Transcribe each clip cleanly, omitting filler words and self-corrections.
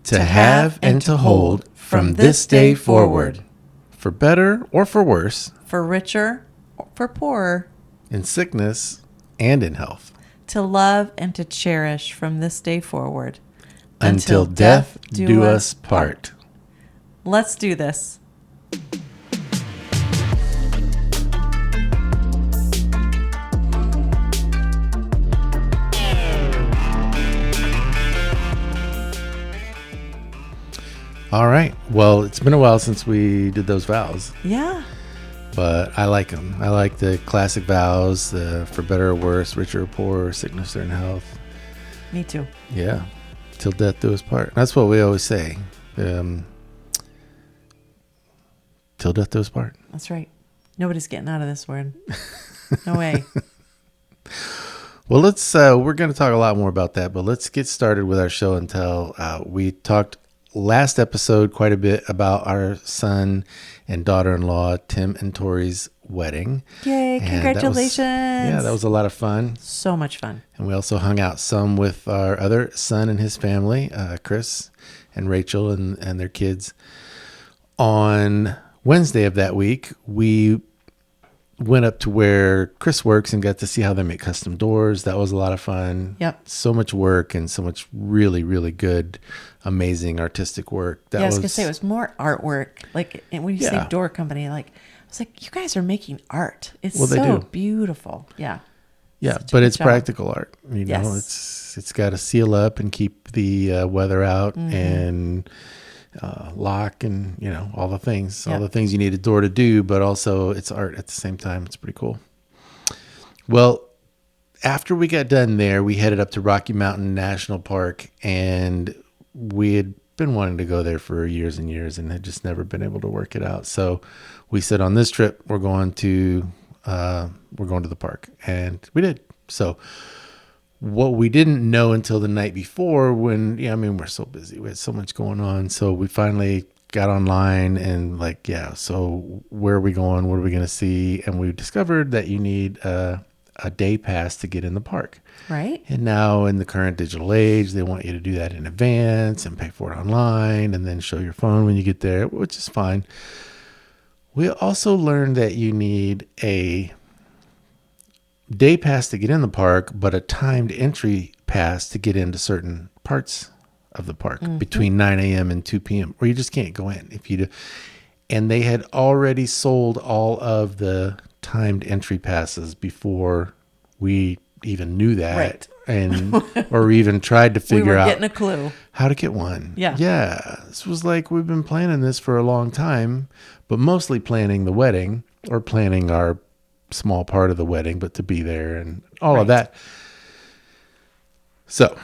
to have and to hold from this day forward, for better or for worse, for richer or for poorer, in sickness and in health, to love and to cherish from this day forward, until death do us part. Let's do this. All right. Well, it's been a while since we did those vows. Yeah. But I like them. I like the classic vows, for better or worse, richer or poorer, sickness or in health. Me too. Yeah. Till death do us part. That's what we always say. Till death do us part. That's right. Nobody's getting out of this word. No way. Well, we're going to talk a lot more about that, but let's get started with our show and tell. We talked last episode quite a bit about our son and daughter-in-law, Tim and Tori's wedding. Yay, congratulations. That was a lot of fun. So much fun. And we also hung out some with our other son and his family, Chris and Rachel and their kids. On Wednesday of that week, we went up to where Chris works and got to see how they make custom doors. That was a lot of fun. Yep. So much work and so much really, really good, amazing artistic work. I was going to say it was more artwork. Like when you say door company, like I was like, you guys are making art. It's so beautiful. Yeah. Yeah, but it's practical art. You know, it's got to seal up and keep the weather out and lock and, all the things, all the things you need a door to do, but also it's art at the same time. It's pretty cool. Well, after we got done there, we headed up to Rocky Mountain National Park, and we had been wanting to go there for years and years and had just never been able to work it out. So we said on this trip, we're going to the park, and we did. So what we didn't know until the night before we're so busy. We had so much going on. So we finally got online and so where are we going? What are we going to see? And we discovered that you need a day pass to get in the park. Right. And now in the current digital age, they want you to do that in advance and pay for it online and then show your phone when you get there, which is fine. We also learned that you need a day pass to get in the park, but a timed entry pass to get into certain parts of the park between 9 a.m. and 2 p.m. or you just can't go in if you do. And they had already sold all of the timed entry passes before we even knew that. Right. And or even tried to figure out getting a clue how to get one. Yeah. This was like we've been planning this for a long time, but mostly planning the wedding or planning our small part of the wedding, but to be there and all of that. So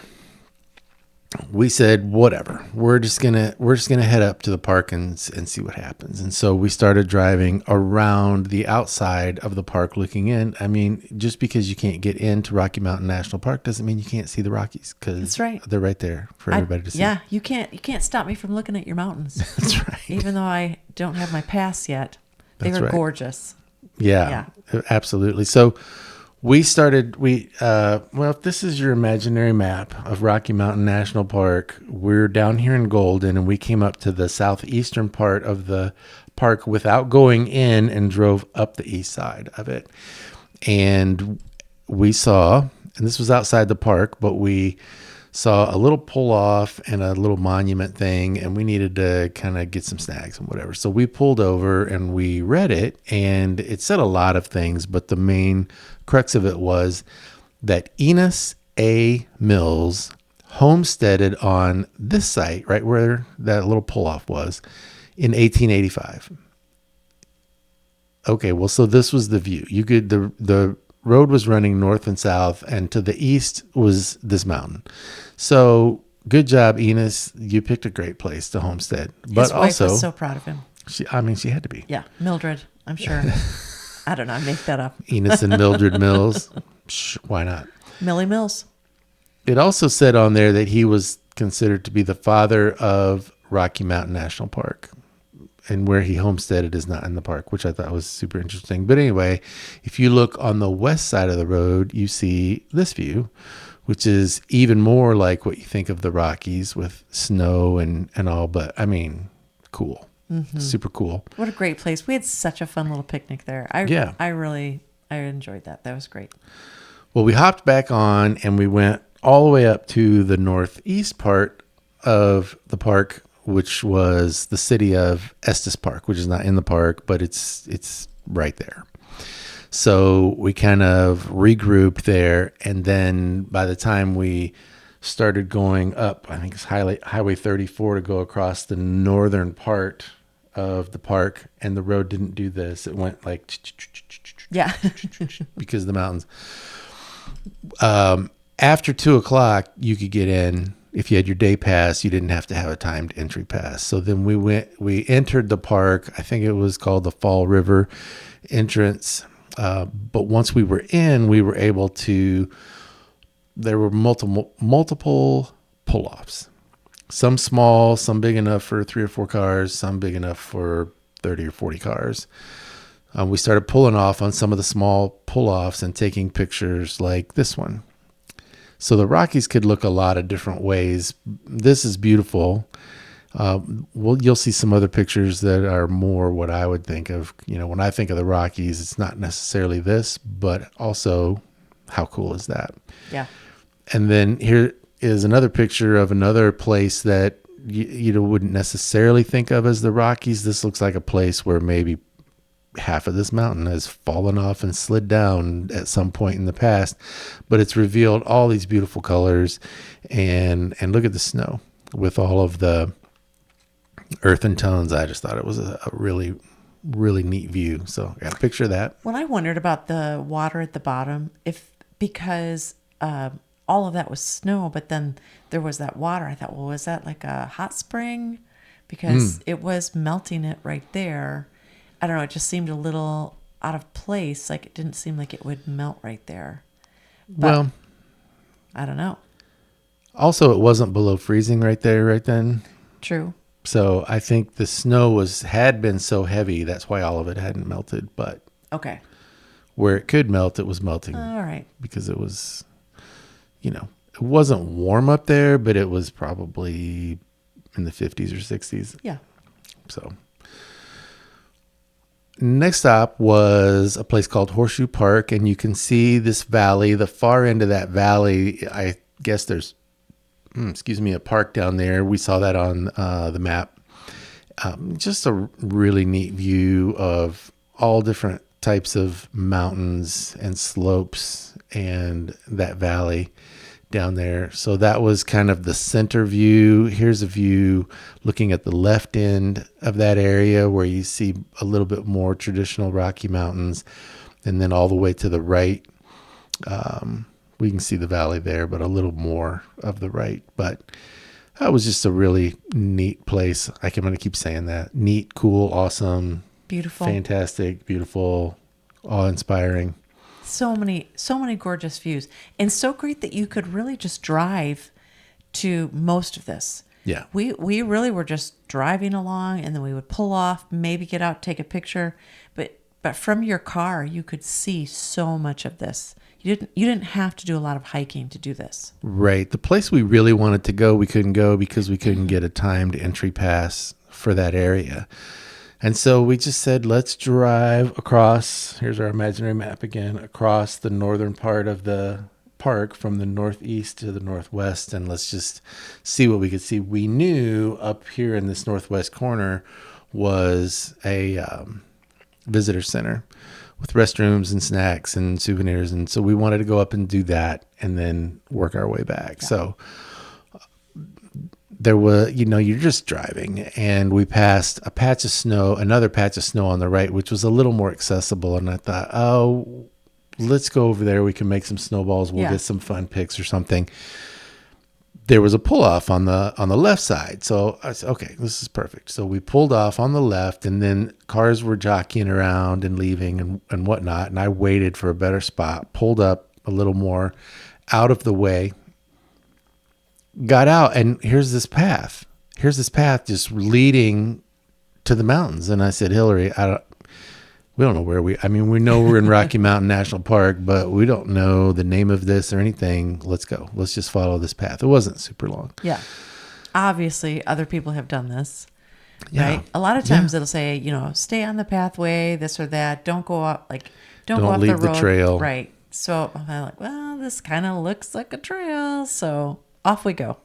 we said, whatever, we're just gonna head up to the park and see what happens. And so we started driving around the outside of the park looking in. I mean, just because you can't get into Rocky Mountain National Park doesn't mean you can't see the Rockies, because they're right there for everybody to see. Yeah, you can't stop me from looking at your mountains. That's right. Even though I don't have my pass yet. They were gorgeous. Yeah, absolutely. So we started, if this is your imaginary map of Rocky Mountain National Park, we're down here in Golden, and we came up to the southeastern part of the park without going in and drove up the east side of it. And we saw, and this was outside the park, but we saw a little pull off and a little monument thing, and we needed to kind of get some snacks and whatever. So we pulled over and we read it, and it said a lot of things, but the main crux of it was that Enos A. Mills homesteaded on this site, right where that little pull off was, in 1885. Okay, well, so this was the view. You could the road was running north and south, and to the east was this mountain. So good job, Enos. You picked a great place to homestead. But his wife was so proud of him. She had to be. Yeah, Mildred, I'm sure. I don't know. I make that up. Enos and Mildred Mills. Why not? Millie Mills. It also said on there that he was considered to be the father of Rocky Mountain National Park. And where he homesteaded is not in the park, which I thought was super interesting. But anyway, if you look on the west side of the road, you see this view, which is even more like what you think of the Rockies with snow and all. But I mean, cool. Super cool. What a great place. We had such a fun little picnic there. I enjoyed that. That was great. Well, we hopped back on and we went all the way up to the northeast part of the park, which was the city of Estes Park, which is not in the park, but it's right there. So we kind of regrouped there. And then by the time we started going up, I think it's Highway 34 to go across the northern part of the park, and the road didn't do this. It went like because of the mountains. After 2:00, you could get in. If you had your day pass, you didn't have to have a timed entry pass. So then we entered the park. I think it was called the Fall River entrance. But once we were in, we were able to, there were multiple pull-offs. Some small, some big enough for 3 or 4 cars, some big enough for 30 or 40 cars. We started pulling off on some of the small pull-offs and taking pictures like this one. So the Rockies could look a lot of different ways. This is beautiful. You'll see some other pictures that are more what I would think of. You know, when I think of the Rockies, it's not necessarily this, but also how cool is that? Yeah. And then here is another picture of another place that you wouldn't necessarily think of as the Rockies. This looks like a place where maybe half of this mountain has fallen off and slid down at some point in the past, but it's revealed all these beautiful colors. And look at the snow with all of the earthen tones. I just thought it was a really, really neat view. So I got a picture of that. When I wondered about the water at the bottom, because all of that was snow, but then there was that water, I thought, well, was that like a hot spring? Because it was melting it right there. I don't know. It just seemed a little out of place. Like it didn't seem like it would melt right there. But, well, I don't know. Also, it wasn't below freezing right then. True. So I think the snow had been so heavy, that's why all of it hadn't melted. But okay, where it could melt, it was melting. All right. Because it was, it wasn't warm up there, but it was probably in the 50s or 60s. Yeah. So next stop was a place called Horseshoe Park, and you can see this valley. The far end of that valley, I guess there's a park down there. We saw that on the map. Just a really neat view of all different types of mountains and slopes and that valley down there. So that was kind of the center view. Here's a view looking at the left end of that area where you see a little bit more traditional Rocky Mountains. And then all the way to the right, we can see the valley there, but a little more of the right. But that was just a really neat place. I'm going to keep saying that. Neat, cool, awesome, beautiful, fantastic, beautiful, awe-inspiring. So many gorgeous views. And so great that you could really just drive to most of this. Yeah. We really were just driving along, and then we would pull off, maybe get out, take a picture. But from your car, you could see so much of this. You didn't have to do a lot of hiking to do this. Right. The place we really wanted to go, we couldn't go because we couldn't get a timed entry pass for that area. And so we just said, let's drive across, here's our imaginary map again, across the northern part of the park from the northeast to the northwest, and let's just see what we could see. We knew up here in this northwest corner was a visitor center with restrooms and snacks and souvenirs. And so we wanted to go up and do that and then work our way back. Yeah. So there was, you're just driving, and we passed another patch of snow on the right, which was a little more accessible. And I thought, oh, let's go over there. We can make some snowballs. We'll get some fun pics or something. There was a pull off on the left side. So I said, okay, this is perfect. So we pulled off on the left, and then cars were jockeying around and leaving and whatnot. And I waited for a better spot, pulled up a little more out of the way, got out, and here's this path just leading to the mountains. And I said, Hillary, We don't know where I mean, we know we're in Rocky Mountain National Park, but we don't know the name of this or anything. Let's go. Let's just follow this path. It wasn't super long. Yeah. Obviously, other people have done this, Yeah. right? A lot of times it'll say, stay on the pathway, this or that. Don't go up, don't go off leave the road. the trail. Right. So I'm like, well, this kind of looks like a trail. So off we go.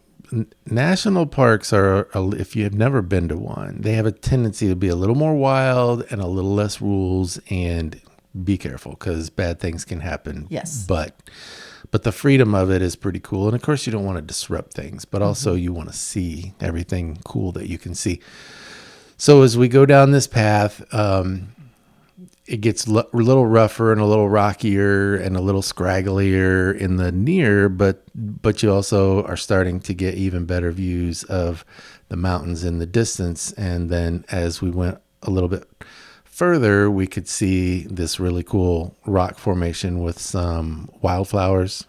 National parks are, if you have never been to one, they have a tendency to be a little more wild and a little less rules, and be careful because bad things can happen. Yes. But the freedom of it is pretty cool. And of course you don't want to disrupt things, but also you want to see everything cool that you can see. So as we go down this path, it gets a little rougher and a little rockier and a little scragglier in the near, but you also are starting to get even better views of the mountains in the distance. And then as we went a little bit further, we could see this really cool rock formation with some wildflowers.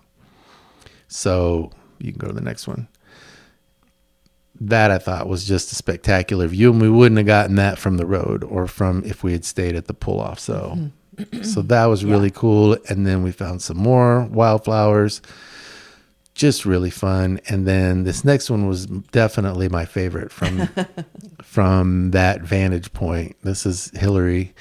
So you can go to the next one. That I thought was just a spectacular view, and we wouldn't have gotten that from the road or from if we had stayed at the pull-off. So that was really cool. And then we found some more wildflowers, just really fun. And then this next one was definitely my favorite from that vantage point. This is Hillary.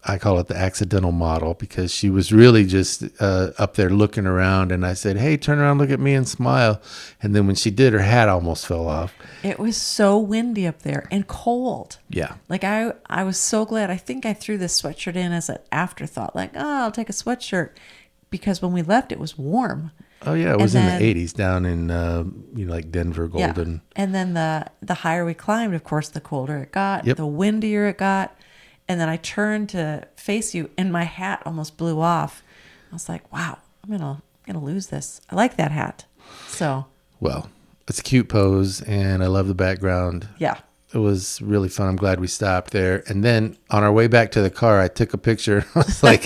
I call it the accidental model because she was really just up there looking around, and I said, hey, turn around, look at me and smile. And then when she did, her hat almost fell off. It was so windy up there and cold. Yeah. Like I was so glad. I think I threw this sweatshirt in as an afterthought, like, oh, I'll take a sweatshirt, because when we left, it was warm. Oh, yeah. It was in the 80s down in like Denver, Golden. Yeah. And then the higher we climbed, of course, the colder it got, Yep. the windier it got. And then I turned to face you, and my hat almost blew off. I was like, "Wow, I'm gonna lose this." I like that hat. So, well, it's a cute pose, and I love the background. Yeah, it was really fun. I'm glad we stopped there. And then on our way back to the car, I took a picture. I was like,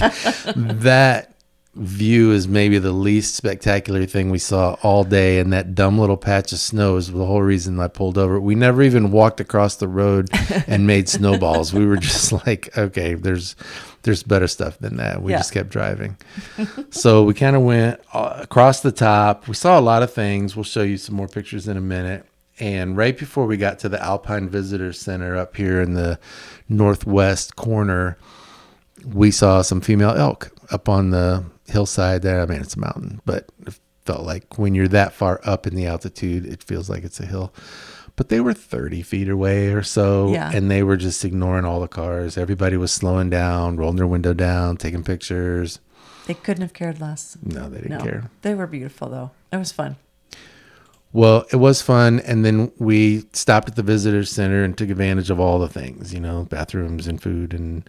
"That view is maybe the least spectacular thing we saw all day, and that dumb little patch of snow is the whole reason I pulled over." We never even walked across the road and made snowballs. We were just like, okay, there's better stuff than that. We just kept driving. So we kind of went across the top. We saw a lot of things. We'll show you some more pictures in a minute. And right before we got to the Alpine Visitor Center up here in the northwest corner, we saw some female elk up on the hillside there. I mean, it's a mountain, but it felt like when you're that far up in the altitude, it feels like it's a hill. But they were 30 feet away or so, and they were just ignoring all the cars. Everybody was slowing down, rolling their window down, taking pictures. They couldn't have cared less. No, they didn't care. They were beautiful, though. It was fun. Well, it was fun. And then we stopped at the visitor center and took advantage of all the things, bathrooms and food and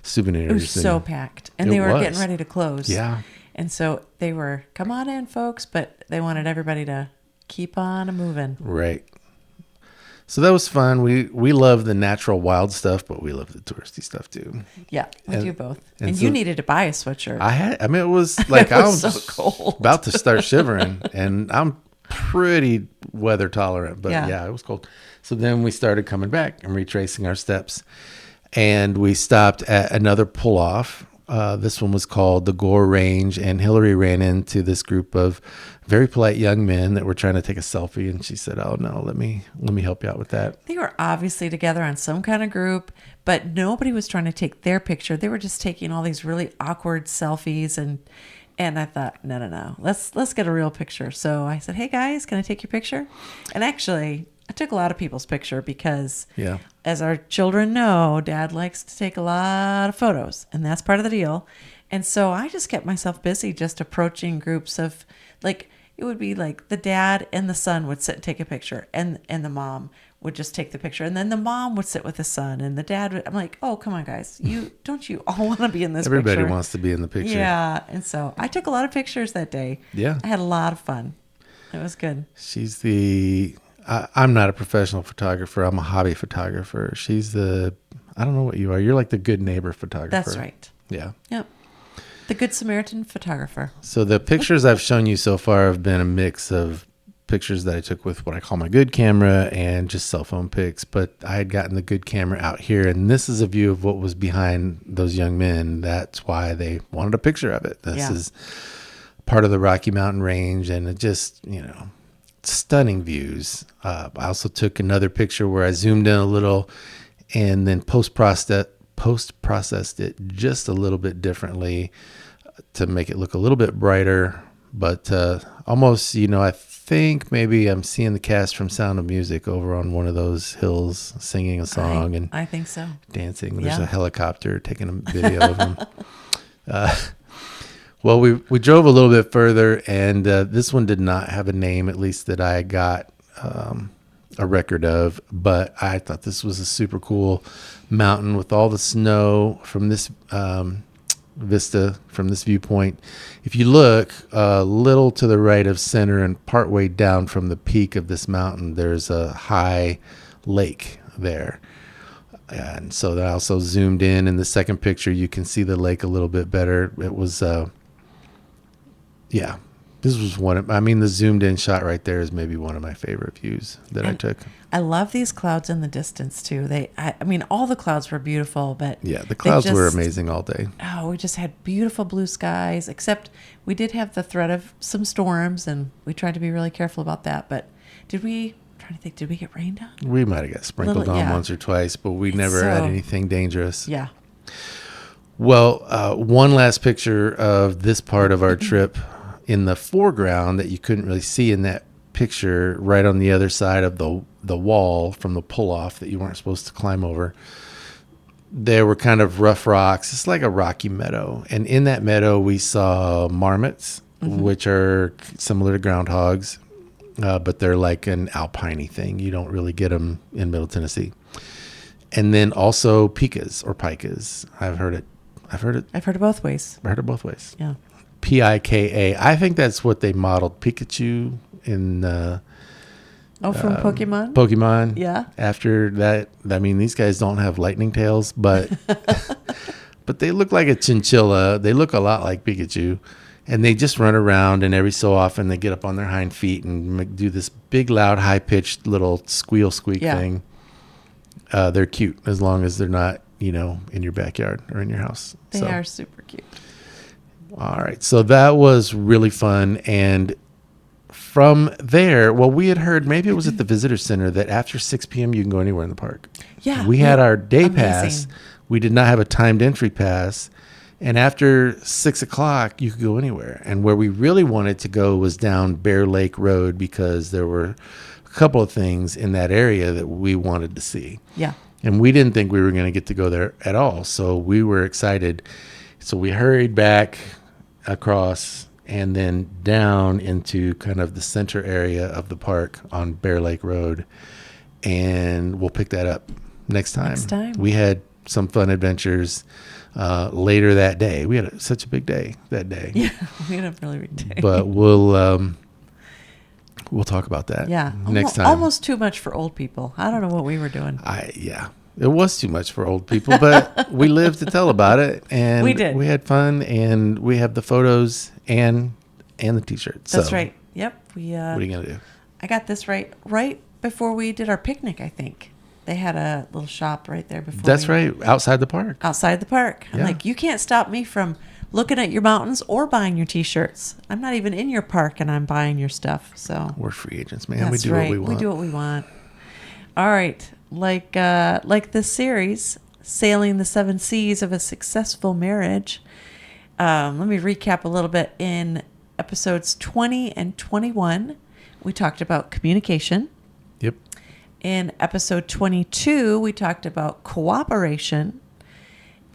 souvenirs. It was so packed, and they were getting ready to close. Yeah. And so they were, come on in, folks, but they wanted everybody to keep on moving. Right. So that was fun. We love the natural wild stuff, but we love the touristy stuff too. Yeah, we do both. And so you needed to buy a sweatshirt. It was like I was so cold. about to start shivering, and I'm pretty weather tolerant, but yeah, it was cold. So then we started coming back and retracing our steps. And we stopped at another pull-off. This one was called the Gore Range, and Hillary ran into this group of very polite young men that were trying to take a selfie, and she said, "Oh no, let me help you out with that." They were obviously together on some kind of group, but nobody was trying to take their picture. They were just taking all these really awkward selfies, and I thought, no, let's get a real picture. So I said, "Hey guys, can I take your picture?" And actually, I took a lot of people's picture because, as our children know, Dad likes to take a lot of photos, and that's part of the deal. And so I just kept myself busy just approaching groups of, like, it would be like the dad and the son would sit and take a picture, and the mom would just take the picture, and then the mom would sit with the son, and the dad would, I'm like, oh, come on, guys. Don't you all want to be in this picture? Everybody wants to be in the picture. Yeah, and so I took a lot of pictures that day. Yeah. I had a lot of fun. It was good. She's I'm not a professional photographer. I'm a hobby photographer. She's I don't know what you are. You're like the good neighbor photographer. That's right. Yeah. Yep. The Good Samaritan photographer. So the pictures I've shown you so far have been a mix of pictures that I took with what I call my good camera and just cell phone pics. But I had gotten the good camera out here, and this is a view of what was behind those young men. That's why they wanted a picture of it. This is part of the Rocky Mountain Range, and it just, stunning views. I also took another picture where I zoomed in a little and then post-processed it just a little bit differently to make it look a little bit brighter. But almost, I think maybe I'm seeing the cast from Sound of Music over on one of those hills singing a song and I think so. Dancing. There's a helicopter taking a video of them. Well, we drove a little bit further, and this one did not have a name, at least that I got a record of. But I thought this was a super cool mountain with all the snow from this vista, from this viewpoint. If you look a little to the right of center and partway down from the peak of this mountain, there's a high lake there. And so I also zoomed in the second picture. You can see the lake a little bit better. It was, this was the zoomed in shot right there is maybe one of my favorite views that I took. I love these clouds in the distance too. All the clouds were beautiful, but yeah, the clouds were amazing all day. Oh, we just had beautiful blue skies, except we did have the threat of some storms, and we tried to be really careful about that. But did we get rained on? We might have got sprinkled on once or twice, but we never had anything dangerous. Yeah. Well, one last picture of this part of our trip in the foreground that you couldn't really see in that picture, right on the other side of the wall from the pull-off that you weren't supposed to climb over. There were kind of rough rocks. It's like a rocky meadow. And in that meadow, we saw marmots, which are similar to groundhogs, but they're like an alpine-y thing. You don't really get them in Middle Tennessee. And then also pikas or pikas. I've heard it. I've heard it both ways. I heard it both ways. Yeah. Pika. I think that's what they modeled Pikachu in from Pokemon? Pokemon. Yeah. After that, these guys don't have lightning tails, but but they look like a chinchilla. They look a lot like Pikachu, and they just run around, and every so often they get up on their hind feet and do this big, loud, high-pitched little squeak thing. They're cute as long as they're not, in your backyard or in your house. They are super cute. All right. So that was really fun. And from there, we had heard, maybe it was at the visitor center, that after 6 p.m. you can go anywhere in the park. Yeah. We had our day pass. We did not have a timed entry pass. And after 6 o'clock, you could go anywhere. And where we really wanted to go was down Bear Lake Road, because there were a couple of things in that area that we wanted to see. Yeah. And we didn't think we were going to get to go there at all. So we were excited. So we hurried back across and then down into kind of the center area of the park on Bear Lake Road. And we'll pick that up next time. We had some fun adventures later that day. We had such a big day that day. Yeah, we had a really big day. But we'll talk about that next time. Almost too much for old people. I don't know what we were doing. It was too much for old people, but we lived to tell about it, and we did. We had fun, and we have the photos and the T-shirts. That's right. Yep. What are you gonna do? I got this right before we did our picnic. I think they had a little shop right there before. That's right, outside the park. Outside the park. I'm like, you can't stop me from looking at your mountains or buying your T-shirts. I'm not even in your park, and I'm buying your stuff. So we're free agents, man. We do what we want. We do what we want. All right. Like this series, Sailing the Seven Seas of a Successful Marriage. Let me recap a little bit. In episodes 20 and 21, we talked about communication. Yep. In episode 22, we talked about cooperation.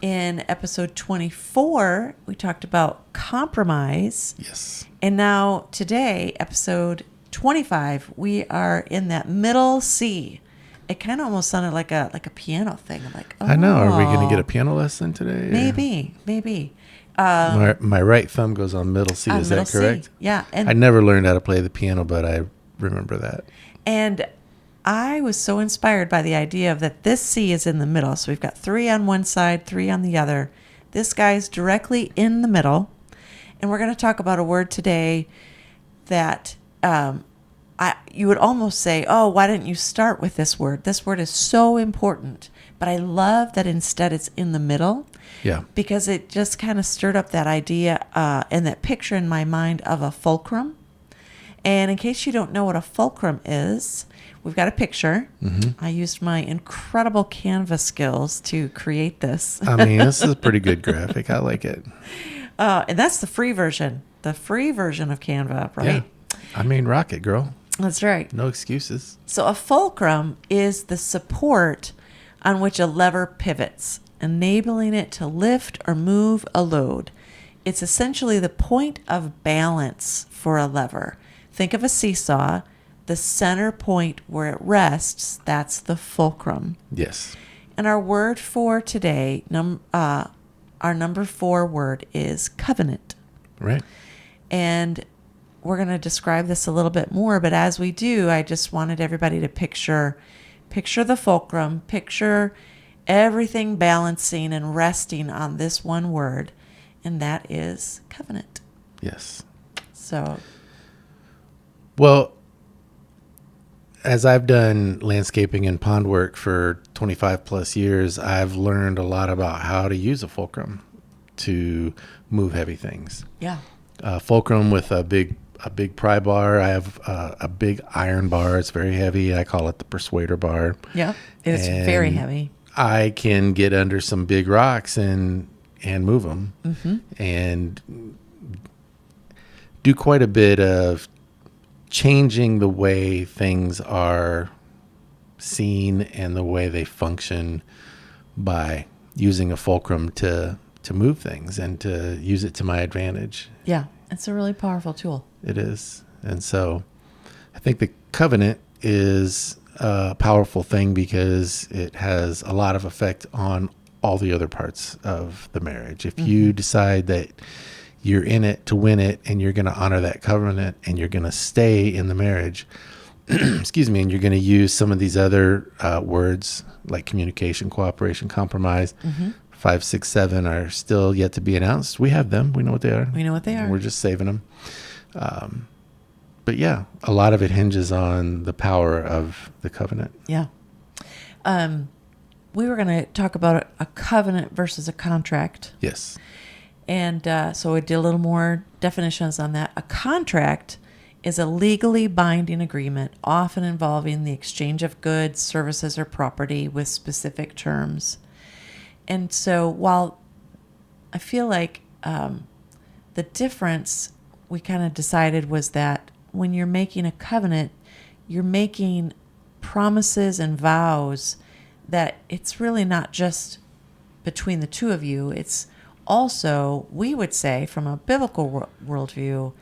In episode 24, we talked about compromise. Yes. And now today, episode 25, we are in that middle C. It kind of almost sounded like a piano thing. I'm like, I know. Are we going to get a piano lesson today? Maybe. My right thumb goes on middle C. Is that correct? C. Yeah. And I never learned how to play the piano, but I remember that. And I was so inspired by the idea of that this C is in the middle. So we've got 3 on one side, 3 on the other. This guy's directly in the middle. And we're going to talk about a word today that you would almost say, oh, why didn't you start with this word? This word is so important. But I love that instead it's in the middle. Yeah. Because it just kind of stirred up that idea and that picture in my mind of a fulcrum. And in case you don't know what a fulcrum is, we've got a picture. Mm-hmm. I used my incredible Canva skills to create this. I mean, this is a pretty good graphic. I like it. And that's the free version. The free version of Canva, right? Yeah. I mean, rock it, girl. That's right. No excuses. So a fulcrum is the support on which a lever pivots, enabling it to lift or move a load. It's essentially the point of balance for a lever. Think of a seesaw. The center point where it rests, that's the fulcrum. Yes. And our word for today, our number 4 word is covenant. Right. And we're going to describe this a little bit more, but as we do, I just wanted everybody to picture the fulcrum, picture everything balancing and resting on this one word, and that is covenant. Yes. So, well, as I've done landscaping and pond work for 25 plus years, I've learned a lot about how to use a fulcrum to move heavy things. yeah. Fulcrum with a big pry bar. I have a big iron bar. It's very heavy. I call it the persuader bar. Yeah. It's very heavy. I can get under some big rocks and move them and do quite a bit of changing the way things are seen and the way they function by using a fulcrum to move things and to use it to my advantage. Yeah. It's a really powerful tool. It is. And so I think the covenant is a powerful thing because it has a lot of effect on all the other parts of the marriage. If you decide that you're in it to win it and you're going to honor that covenant and you're going to stay in the marriage, excuse me, and you're going to use some of these other words like communication, cooperation, compromise, 5, 6, 7 are still yet to be announced. We have them. We know what they are. We know what they are. We're just saving them. But yeah, a lot of it hinges on the power of the covenant. Yeah. We were going to talk about a covenant versus a contract. Yes. And so we did a little more definitions on that. A contract is a legally binding agreement, often involving the exchange of goods, services, or property with specific terms. And so while I feel like the difference we kind of decided was that when you're making a covenant, you're making promises and vows that it's really not just between the two of you. It's also, we would say, from a biblical worldview,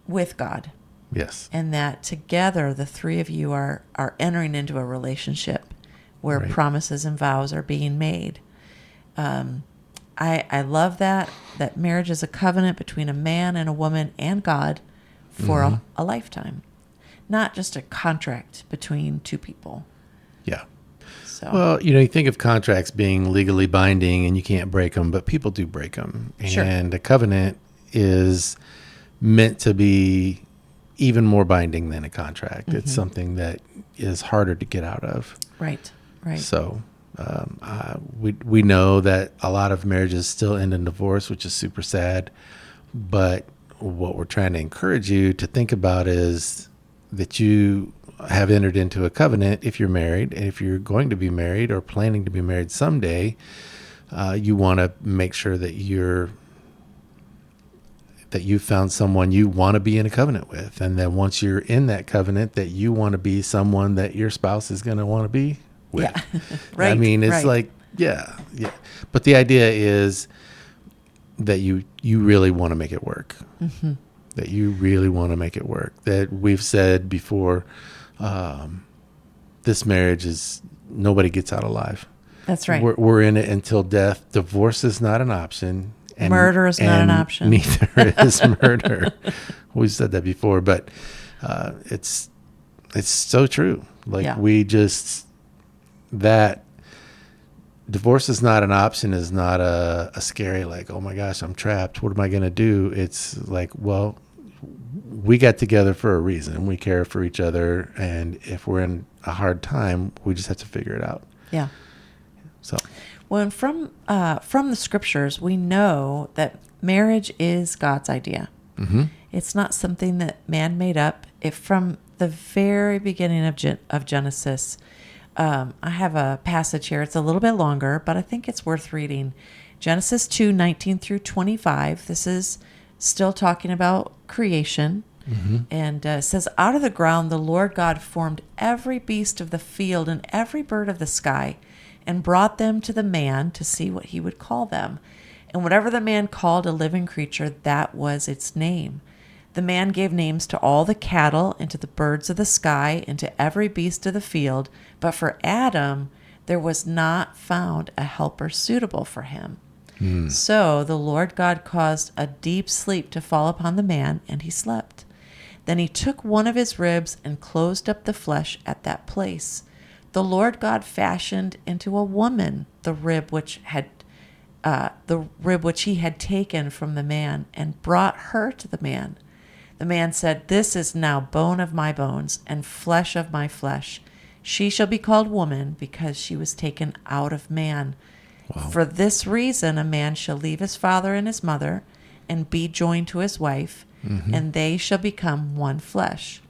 with God. Yes. And that together the three of you are entering into a relationship where Right. promises and vows are being made. I love that marriage is a covenant between a man and a woman and God for a lifetime, not just a contract between two people. Yeah. So, Well, you think of contracts being legally binding and you can't break them, but people do break them. Sure. And a covenant is meant to be even more binding than a contract. It's something that is harder to get out of. right. So we know that a lot of marriages still end in divorce, which is super sad. But what we're trying to encourage you to think about is that you have entered into a covenant if you're married. And if you're going to be married or planning to be married someday, you want to make sure that you found someone you want to be in a covenant with. And then once you're in that covenant, that you want to be someone that your spouse is going to want to be with. Yeah. Right. I mean, it's like, yeah. But the idea is that you really want to make it work. That you really want to make it work. That we've said before, this marriage is, nobody gets out alive. That's right. We're in it until death. Divorce is not an option. And, murder is not an option. Neither is murder. We've said that before, but it's so true. Like that divorce is not an option is not a scary, like, oh my gosh, I'm trapped. What am I going to do? It's like, well, we got together for a reason. We care for each other. And if we're in a hard time, we just have to figure it out. Yeah. So, well, and from the scriptures, we know that marriage is God's idea. mm-hmm. It's not something that man made up. From the very beginning of Genesis, I have a passage here. It's a little bit longer, but I think it's worth reading. Genesis 2:19 through 25. This is still talking about creation. Mm-hmm. And says, out of the ground the Lord God formed every beast of the field and every bird of the sky, and brought them to the man to see what he would call them. And whatever the man called a living creature, that was its name. The man gave names to all the cattle, and to the birds of the sky, and to every beast of the field. But for Adam, there was not found a helper suitable for him. So the Lord God caused a deep sleep to fall upon the man, and he slept. Then he took one of his ribs and closed up the flesh at that place. The Lord God fashioned into a woman the rib which he had taken from the man, and brought her to the man. The man said, this is now bone of my bones and flesh of my flesh. She shall be called woman, because she was taken out of man. Wow. For this reason a man shall leave his father and his mother, and be joined to his wife, and they shall become one flesh.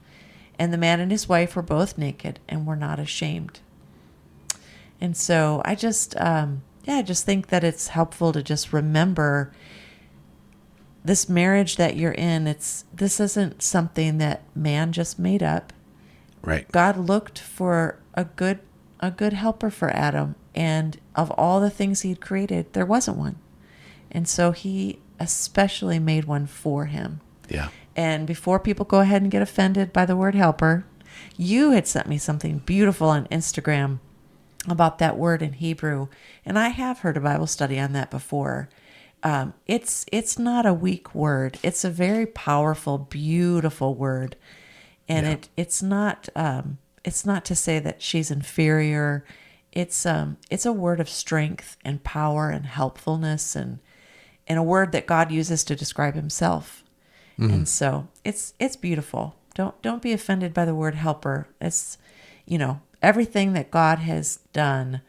And the man and his wife were both naked and were not ashamed. And so I just think that it's helpful to just remember this marriage that you're in. This isn't something that man just made up. Right. God looked for a good helper for Adam, and of all the things he'd created, there wasn't one. And so he especially made one for him. Yeah. And before people go ahead and get offended by the word helper, you had sent me something beautiful on Instagram about that word in Hebrew, and I have heard a Bible study on that before. It's not a weak word. It's a very powerful, beautiful word, and it's not to say that she's inferior. It's a word of strength and power and helpfulness, and a word that God uses to describe himself. And so it's beautiful. Don't be offended by the word helper. It's, everything that God has done,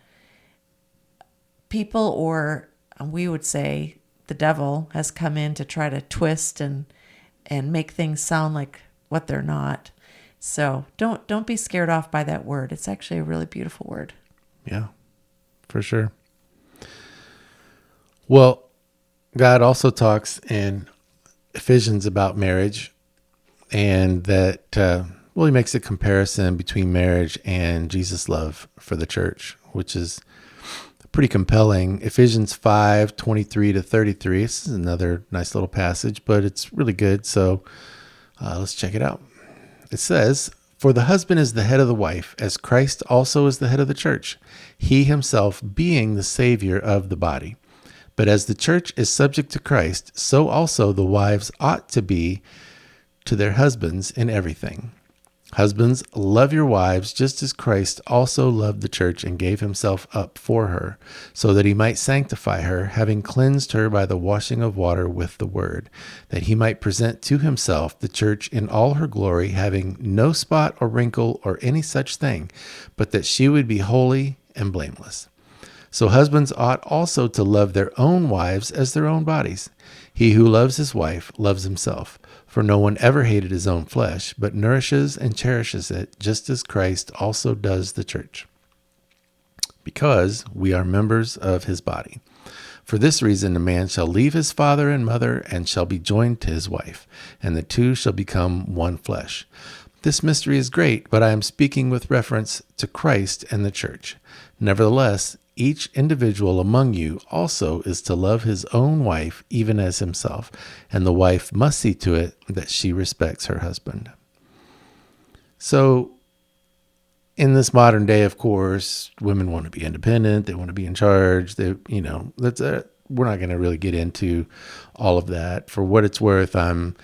people, or we would say the devil, has come in to try to twist and make things sound like what they're not. So don't be scared off by that word. It's actually a really beautiful word. Yeah, for sure. Well, God also talks in Ephesians about marriage, and that, he makes a comparison between marriage and Jesus' love for the church, which is pretty compelling. Ephesians 5:23-33. This is another nice little passage, but it's really good. So let's check it out. It says, for the husband is the head of the wife, as Christ also is the head of the church, he himself being the Savior of the body. But as the church is subject to Christ, so also the wives ought to be to their husbands in everything. Husbands, love your wives just as Christ also loved the church and gave himself up for her, so that he might sanctify her, having cleansed her by the washing of water with the word, that he might present to himself the church in all her glory, having no spot or wrinkle or any such thing, but that she would be holy and blameless. So husbands ought also to love their own wives as their own bodies. He who loves his wife loves himself. For no one ever hated his own flesh, but nourishes and cherishes it, just as Christ also does the church, because we are members of his body. For this reason, a man shall leave his father and mother and shall be joined to his wife, and the two shall become one flesh. This mystery is great, but I am speaking with reference to Christ and the church. Nevertheless, each individual among you also is to love his own wife even as himself, and the wife must see to it that she respects her husband. So, in this modern day, of course, women want to be independent. They want to be in charge. We're not going to really get into all of that. For what it's worth, I'm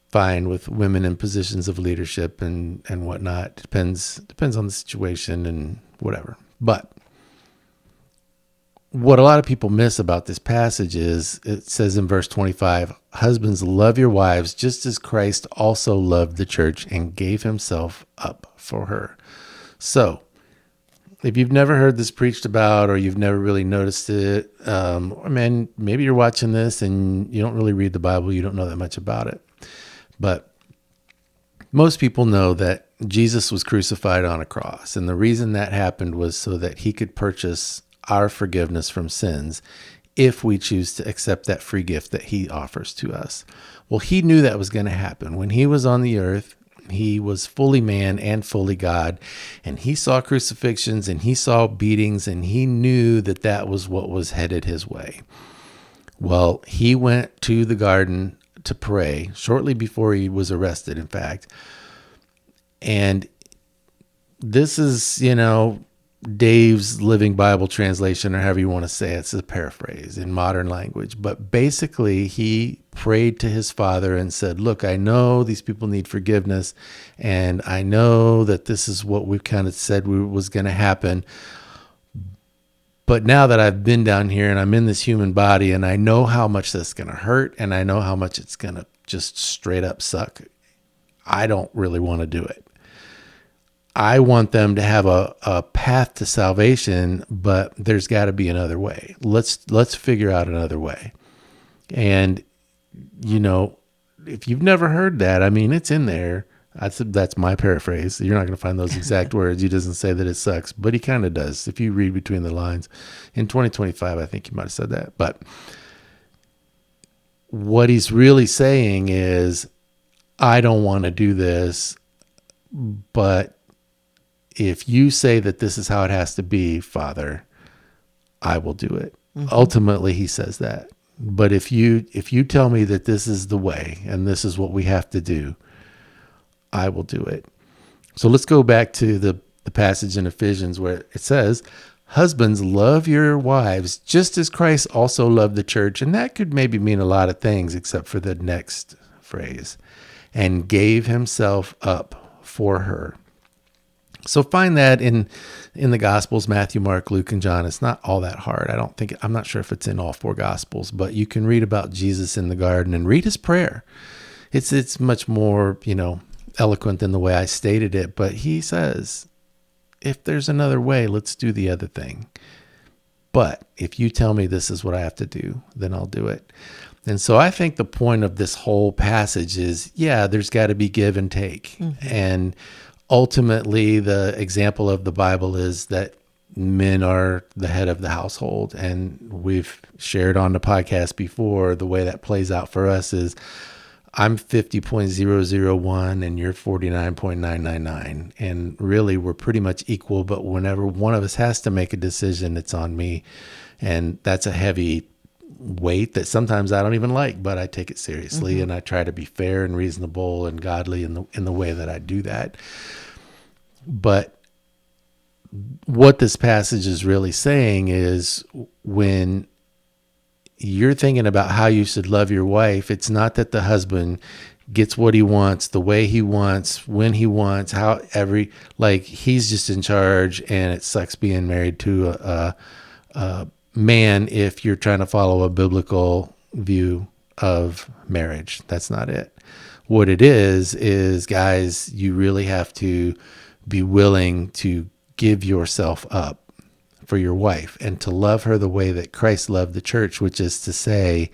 fine with women in positions of leadership and whatnot. Depends on the situation and whatever. But what a lot of people miss about this passage is it says in verse 25, husbands, love your wives just as Christ also loved the church and gave himself up for her. So if you've never heard this preached about, or you've never really noticed it, maybe you're watching this and you don't really read the Bible. You don't know that much about it. But most people know that Jesus was crucified on a cross. And the reason that happened was so that he could purchase our forgiveness from sins if we choose to accept that free gift that he offers to us. Well, he knew that was going to happen. When he was on the earth, he was fully man and fully God, and he saw crucifixions and he saw beatings, and he knew that that was what was headed his way. Well, he went to the garden to pray shortly before he was arrested, in fact. And this is, Dave's Living Bible translation, or however you want to say it. It's a paraphrase in modern language. But basically, he prayed to his Father and said, look, I know these people need forgiveness, and I know that this is what we kind of said was going to happen. But now that I've been down here and I'm in this human body, and I know how much that's going to hurt, and I know how much it's going to just straight up suck, I don't really want to do it. I want them to have a path to salvation, but there's got to be another way. Let's figure out another way. And, if you've never heard that, it's in there. That's my paraphrase. You're not going to find those exact words. He doesn't say that it sucks, but he kind of does. If you read between the lines, in 2025, I think he might have said that. But what he's really saying is, I don't want to do this, but if you say that this is how it has to be, Father, I will do it. Mm-hmm. Ultimately, he says that. But if you tell me that this is the way and this is what we have to do, I will do it. So let's go back to the passage in Ephesians where it says, husbands, love your wives just as Christ also loved the church. And that could maybe mean a lot of things except for the next phrase, and gave himself up for her. So find that in the Gospels, Matthew, Mark, Luke, and John. It's not all that hard. I'm not sure if it's in all four Gospels, but you can read about Jesus in the garden and read his prayer. It's much more, eloquent than the way I stated it, but he says, if there's another way, let's do the other thing. But if you tell me this is what I have to do, then I'll do it. And so I think the point of this whole passage is, there's got to be give and take. Mm-hmm. And ultimately, the example of the Bible is that men are the head of the household. And we've shared on the podcast before, the way that plays out for us is I'm 50.001 and you're 49.999. And really, we're pretty much equal. But whenever one of us has to make a decision, it's on me. And that's a heavy weight that sometimes I don't even like, but I take it seriously. Mm-hmm. And I try to be fair and reasonable and godly in the way that I do that. But what this passage is really saying is, when you're thinking about how you should love your wife, it's not that the husband gets what he wants, the way he wants, when he wants, he's just in charge, and it sucks being married to a man if you're trying to follow a biblical view of marriage. That's not it. What it is guys, you really have to be willing to give yourself up for your wife and to love her the way that Christ loved the church, which is to say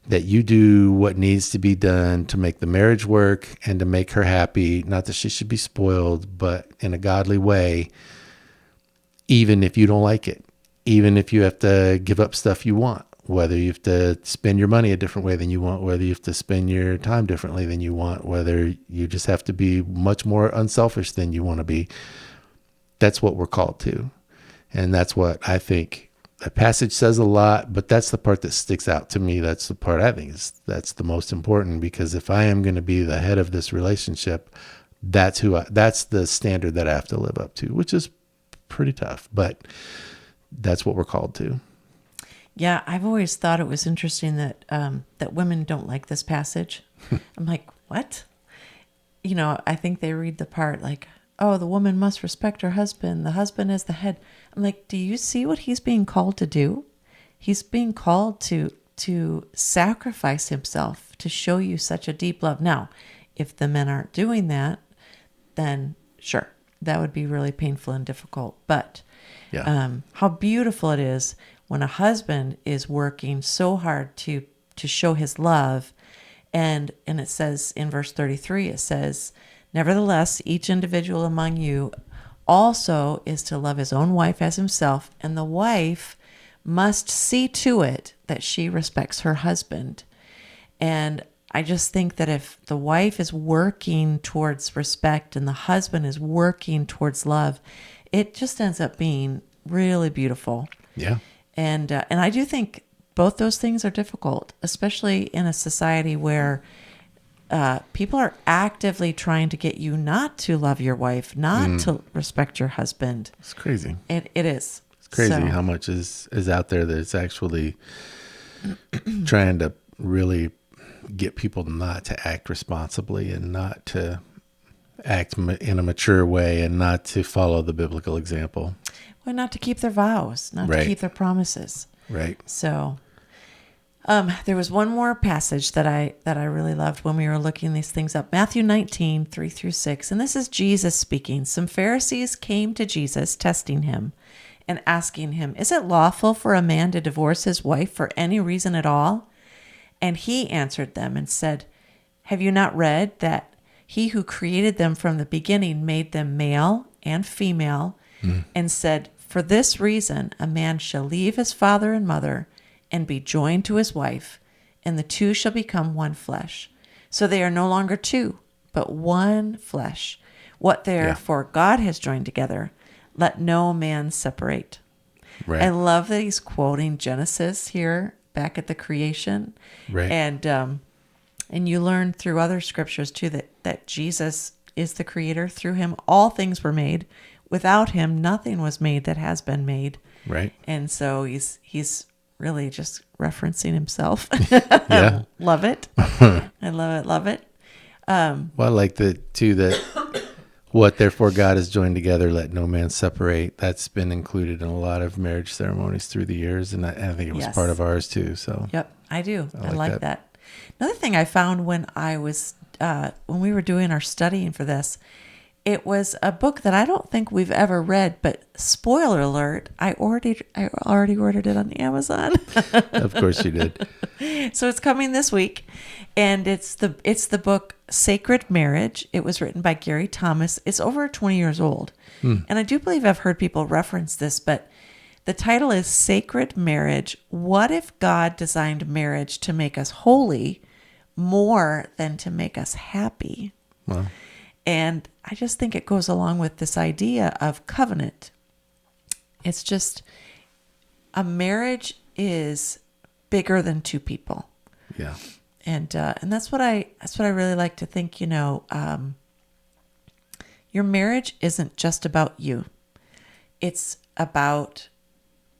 that you do what needs to be done to make the marriage work and to make her happy. Not that she should be spoiled, but in a godly way, even if you don't like it. Even if you have to give up stuff you want, whether you have to spend your money a different way than you want, whether you have to spend your time differently than you want, whether you just have to be much more unselfish than you want to be. That's what we're called to. And that's what I think the passage says a lot, but that's the part that sticks out to me. That's the part I think that's the most important, because if I am going to be the head of this relationship, that's the standard that I have to live up to, which is pretty tough, but that's what we're called to. Yeah, I've always thought it was interesting that that women don't like this passage. I'm like, what? I think they read the part like, oh, the woman must respect her husband. The husband is the head. I'm like, do you see what he's being called to do? he's being called to sacrifice himself to show you such a deep love. Now, if the men aren't doing that, then sure, that would be really painful and difficult. But how beautiful it is when a husband is working so hard to show his love. And it says in verse 33, it says, nevertheless, each individual among you also is to love his own wife as himself, and the wife must see to it that she respects her husband. And I just think that if the wife is working towards respect and the husband is working towards love, it just ends up being really beautiful. Yeah. And I do think both those things are difficult, especially in a society where people are actively trying to get you not to love your wife, not to respect your husband. It's crazy. It is. It's crazy how much is out there that it's actually trying to really get people not to act responsibly and not to act in a mature way and not to follow the biblical example. Well, not to keep their vows, not to keep their promises. Right. So there was one more passage that I really loved when we were looking these things up. Matthew 19, 3-6. And this is Jesus speaking. Some Pharisees came to Jesus, testing him and asking him, is it lawful for a man to divorce his wife for any reason at all? And he answered them and said, have you not read that he who created them from the beginning made them male and female, and said, for this reason a man shall leave his father and mother and be joined to his wife, and the two shall become one flesh. So they are no longer two, but one flesh. What therefore God has joined together, let no man separate. Right. I love that he's quoting Genesis here, back at the creation. Right. And you learn through other scriptures too that Jesus is the creator. Through him all things were made. Without him nothing was made that has been made. Right. And so he's really just referencing himself. Yeah. Love it. I love it. Well, I like that what therefore God has joined together, let no man separate. That's been included in a lot of marriage ceremonies through the years, and I think it was part of ours too. So yep, I do. I like that. that. Another thing I found when I was when we were doing our studying for this, it was a book that I don't think we've ever read, but spoiler alert, I already ordered it on Amazon. Of course you did. So it's coming this week, and it's the book Sacred Marriage. It was written by Gary Thomas. It's over 20 years old. And I do believe I've heard people reference this, but the title is Sacred Marriage. What if God designed marriage to make us holy more than to make us happy? Wow. And I just think it goes along with this idea of covenant. It's just a marriage is bigger than two people. Yeah. And that's what I really like to think, your marriage isn't just about you. It's about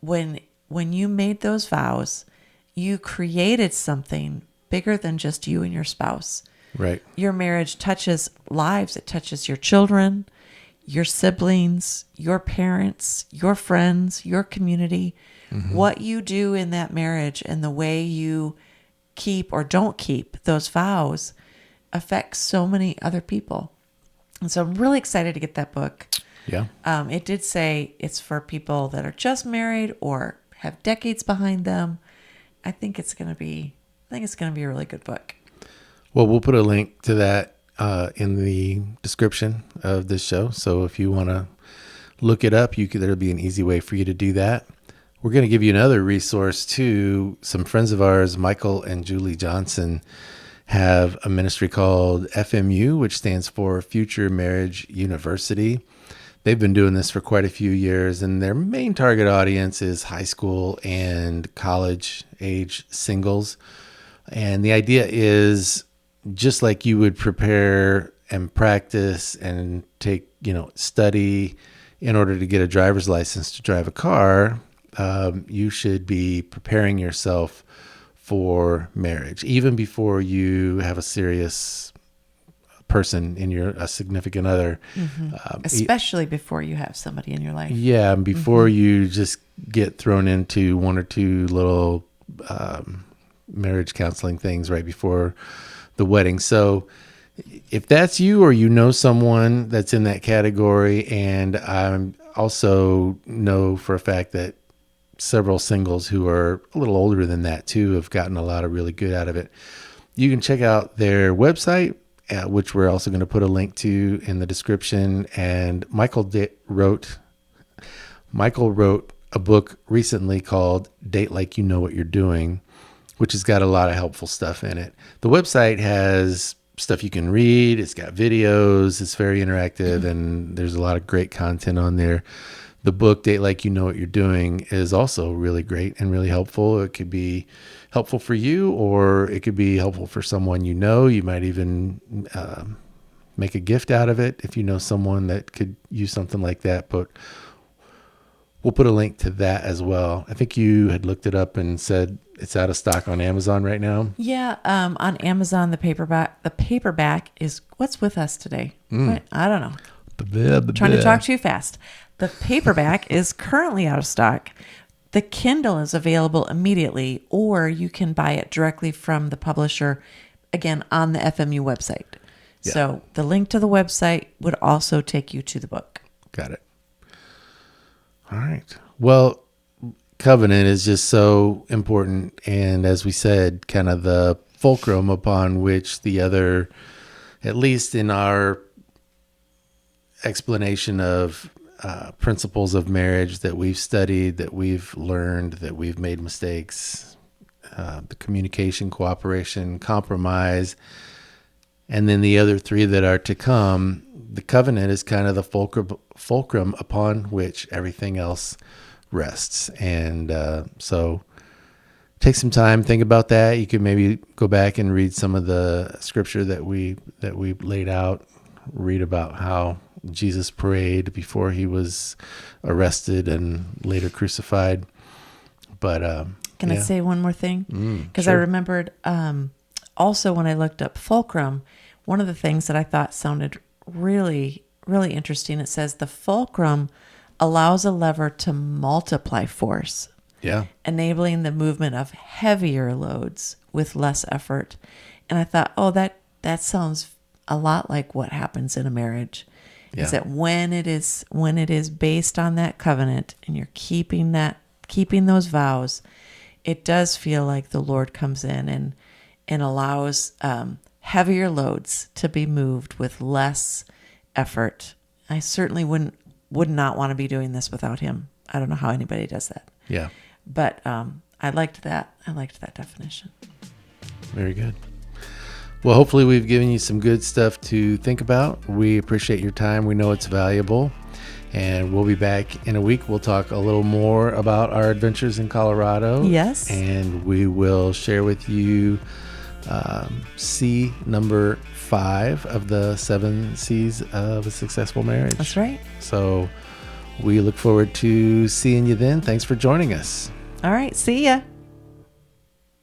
when you made those vows, you created something bigger than just you and your spouse. Right. Your marriage touches lives. It touches your children, your siblings, your parents, your friends, your community. Mm-hmm. What you do in that marriage and the way you keep or don't keep those vows affects so many other people. And so I'm really excited to get that book. Yeah. It did say it's for people that are just married or have decades behind them. I think it's going to be a really good book. Well, we'll put a link to that in the description of this show. So if you want to look it up, there'll be an easy way for you to do that. We're going to give you another resource too. Some friends of ours, Michael and Julie Johnson, have a ministry called FMU, which stands for Future Marriage University. They've been doing this for quite a few years, and their main target audience is high school and college age singles. And the idea is, just like you would prepare and practice and take, study in order to get a driver's license to drive a car, you should be preparing yourself for marriage, even before you have a serious person in a significant other. Mm-hmm. Especially before you have somebody in your life. Yeah, before you just get thrown into one or two little marriage counseling things right before the wedding. So if that's you, or you know someone that's in that category, and I also know for a fact that several singles who are a little older than that too have gotten a lot of really good out of it, you can check out their website, which we're also going to put a link to in the description. And Michael wrote a book recently called Date Like You Know What You're Doing, which has got a lot of helpful stuff in it. The website has stuff you can read. It's got videos. It's very interactive, and there's a lot of great content on there. The book, Date Like You Know What You're Doing, is also really great and really helpful. It could be helpful for you, or it could be helpful for someone you know. You might even make a gift out of it if you know someone that could use something like that. But we'll put a link to that as well. I think you had looked it up and said it's out of stock on Amazon right now. Yeah, on Amazon, the paperback is what's with us today. What? I don't know. Trying to talk too fast. The paperback is currently out of stock. The Kindle is available immediately, or you can buy it directly from the publisher, again, on the FMU website. Yeah. So the link to the website would also take you to the book. Got it. All right. Well, covenant is just so important. And as we said, kind of the fulcrum upon which the other, at least in our explanation of principles of marriage that we've studied, that we've learned, that we've made mistakes, the communication, cooperation, compromise, and then the other three that are to come, the covenant is kind of the fulcrum upon which everything else rests. And so take some time, think about that. You could maybe go back and read some of the scripture that we laid out, read about how Jesus prayed before he was arrested and later crucified. But can I say one more thing? Because sure. I remembered also when I looked up fulcrum, one of the things that I thought sounded really, really interesting, it says the fulcrum allows a lever to multiply force, enabling the movement of heavier loads with less effort. And I thought, oh, that sounds a lot like what happens in a marriage. Is that when it is based on that covenant and you're keeping those vows, it does feel like the Lord comes in and allows heavier loads to be moved with less effort. I certainly would not want to be doing this without him. I don't know how anybody does that. Yeah. But I liked that. I liked that definition. Very good. Well, hopefully we've given you some good stuff to think about. We appreciate your time. We know it's valuable. And we'll be back in a week. We'll talk a little more about our adventures in Colorado. Yes. And we will share with you C number 5 of the 7 C's of a successful marriage. That's right. So we look forward to seeing you then. Thanks for joining us. All right. See ya.